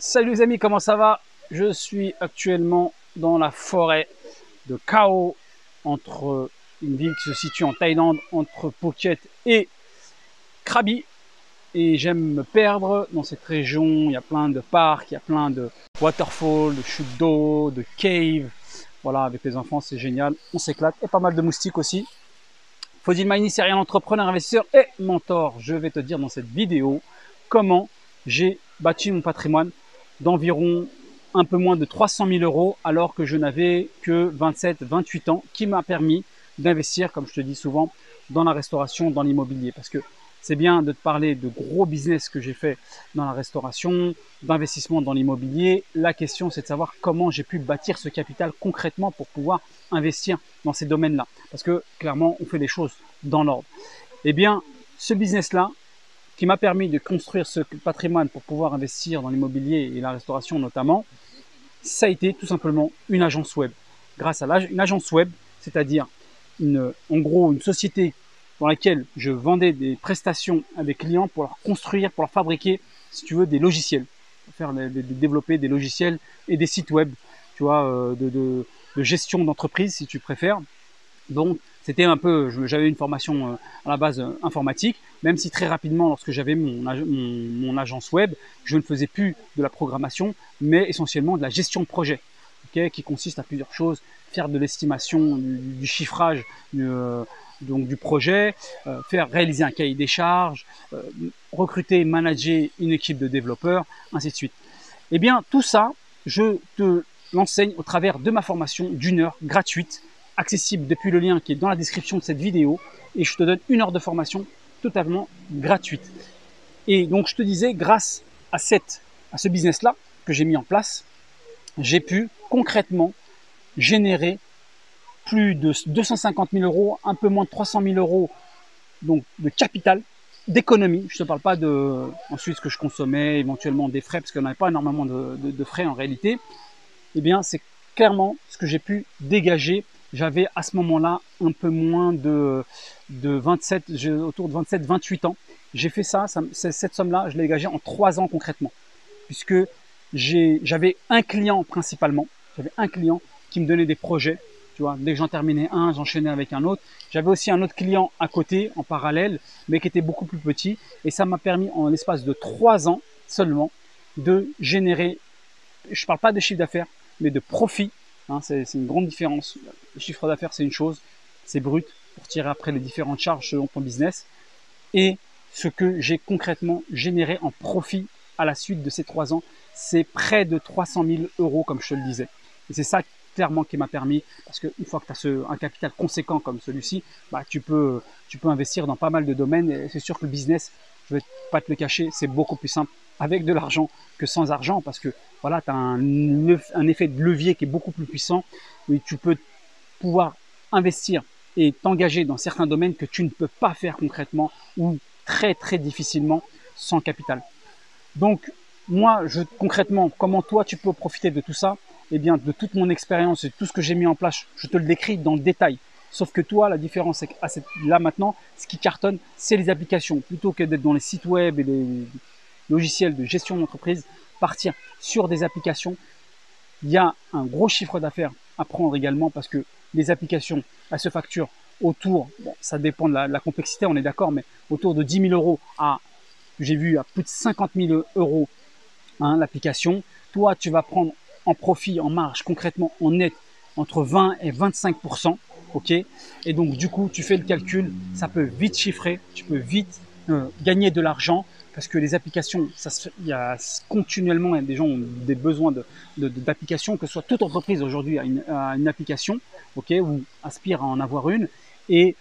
Salut les amis, comment ça va? Je suis actuellement dans la forêt de Khao, entre une ville qui se situe en Thaïlande, entre Phuket et Krabi. Et j'aime me perdre dans cette région. Il y a plein de parcs, il y a plein de waterfalls, de chutes d'eau, de caves. Voilà, avec les enfants, c'est génial. On s'éclate. Et pas mal de moustiques aussi. Fodil Maini, c'est rien, entrepreneur, investisseur et mentor. Je vais te dire dans cette vidéo comment j'ai bâti mon patrimoine d'environ un peu moins de 300 000 euros alors que je n'avais que 27-28 ans, qui m'a permis d'investir, comme je te dis souvent, dans la restauration, dans l'immobilier. Parce que c'est bien de te parler de gros business que j'ai fait dans la restauration, d'investissement dans l'immobilier. La question, c'est de savoir comment j'ai pu bâtir ce capital concrètement pour pouvoir investir dans ces domaines-là. Parce que clairement, on fait les choses dans l'ordre. Eh bien, ce business-là, qui m'a permis de construire ce patrimoine pour pouvoir investir dans l'immobilier et la restauration notamment, ça a été tout simplement une agence web. Grâce à une agence web, c'est-à-dire en gros une société dans laquelle je vendais des prestations à des clients pour leur construire, pour leur fabriquer, si tu veux, des logiciels, pour développer des logiciels et des sites web, tu vois, de gestion d'entreprise si tu préfères. Donc, c'était un peu, j'avais une formation à la base informatique, même si très rapidement, lorsque j'avais mon agence web, je ne faisais plus de la programmation, mais essentiellement de la gestion de projet, okay, qui consiste à plusieurs choses: faire de l'estimation, du chiffrage donc du projet, réaliser un cahier des charges, recruter et manager une équipe de développeurs, ainsi de suite. Eh bien, tout ça, je te l'enseigne au travers de ma formation d'1 heure gratuite, accessible depuis le lien qui est dans la description de cette vidéo, et je te donne 1 heure de formation totalement gratuite. Et donc je te disais, grâce à ce business là que j'ai mis en place, j'ai pu concrètement générer plus de 250 000 euros, un peu moins de 300 000 euros donc de capital, d'économie. Je ne te parle pas de ensuite ce que je consommais, éventuellement des frais, parce qu'on n'avait pas énormément de frais en réalité. Eh bien, c'est clairement ce que j'ai pu dégager. J'avais à ce moment-là un peu moins de 27, autour de 27-28 ans. J'ai fait ça, cette somme-là, je l'ai dégagée en 3 ans concrètement. Puisque j'avais un client principalement. J'avais un client qui me donnait des projets. Tu vois, dès que j'en terminais un, j'enchaînais avec un autre. J'avais aussi un autre client à côté, en parallèle, mais qui était beaucoup plus petit. Et ça m'a permis, en l'espace de 3 ans seulement, de générer, je ne parle pas de chiffre d'affaires, mais de profit. Hein, c'est une grande différence. Le chiffre d'affaires, c'est une chose, c'est brut, pour tirer après les différentes charges selon ton business. Et ce que j'ai concrètement généré en profit à la suite de ces 3 ans, c'est près de 300 000 euros, comme je te le disais. Et c'est ça clairement qui m'a permis, parce qu'une fois que tu as un capital conséquent comme celui-ci, bah, tu peux investir dans pas mal de domaines. Et c'est sûr que le business, je vais pas te le cacher, c'est beaucoup plus simple avec de l'argent que sans argent, parce que voilà, tu as un effet de levier qui est beaucoup plus puissant, où tu peux pouvoir investir et t'engager dans certains domaines que tu ne peux pas faire concrètement ou très très difficilement sans capital. Donc moi, concrètement, comment toi tu peux profiter de tout ça? Eh bien, de toute mon expérience et tout ce que j'ai mis en place, je te le décris dans le détail. Sauf que toi, la différence, c'est que là maintenant, ce qui cartonne, c'est les applications. Plutôt que d'être dans les sites web et les logiciels de gestion d'entreprise, partir sur des applications. Il y a un gros chiffre d'affaires à prendre également, parce que les applications, elles se facturent autour, bon, ça dépend de la complexité, on est d'accord, mais autour de 10 000 euros j'ai vu à plus de 50 000 euros hein, l'application. Toi, tu vas prendre en profit, en marge, concrètement en net, entre 20 et 25%. Ok, et donc du coup, tu fais le calcul, ça peut vite chiffrer, tu peux vite gagner de l'argent, parce que les applications, il y a continuellement des gens ont des besoins d'applications, que ce soit toute entreprise aujourd'hui a une application, ok, ou aspire à en avoir une, et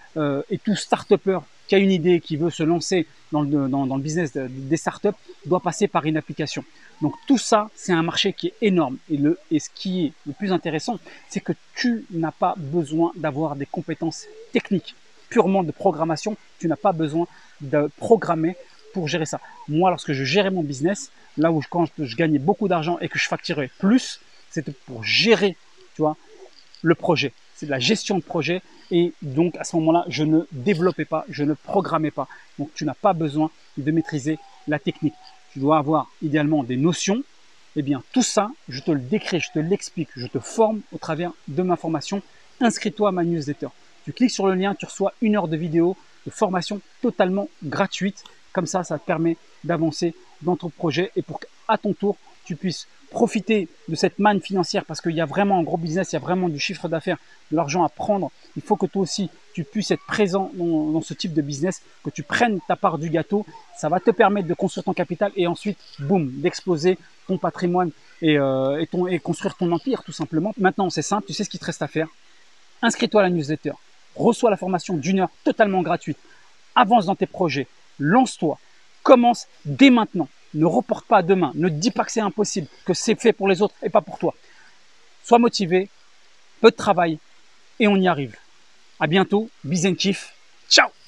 tout start-upper qui a une idée, qui veut se lancer dans le business des startups, doit passer par une application. Donc tout ça, c'est un marché qui est énorme. Et ce qui est le plus intéressant, c'est que tu n'as pas besoin d'avoir des compétences techniques, purement de programmation. Tu n'as pas besoin de programmer pour gérer ça. Moi, lorsque je gérais mon business, là où quand je gagnais beaucoup d'argent et que je facturais plus, c'était pour gérer, tu vois, le projet. C'est de la gestion de projet, et donc à ce moment-là, je ne développais pas, je ne programmais pas. Donc tu n'as pas besoin de maîtriser la technique. Tu dois avoir idéalement des notions, Eh bien, tout ça, je te le décris, je te l'explique, je te forme au travers de ma formation. Inscris-toi à ma newsletter. Tu cliques sur le lien, tu reçois 1 heure de vidéo de formation totalement gratuite. Comme ça te permet d'avancer dans ton projet et pour qu'à ton tour, tu puisses profiter de cette manne financière parce qu'il y a vraiment un gros business, il y a vraiment du chiffre d'affaires, de l'argent à prendre. Il faut que toi aussi, tu puisses être présent dans ce type de business, que tu prennes ta part du gâteau. Ça va te permettre de construire ton capital et ensuite, boum, d'exploser ton patrimoine et construire ton empire tout simplement. Maintenant, c'est simple, tu sais ce qu'il te reste à faire. Inscris-toi à la newsletter, reçois la formation d'1 heure totalement gratuite, avance dans tes projets, lance-toi, commence dès maintenant. Ne reporte pas à demain, ne te dis pas que c'est impossible, que c'est fait pour les autres et pas pour toi. Sois motivé, peu de travail et on y arrive. À bientôt, bis and kiff, ciao!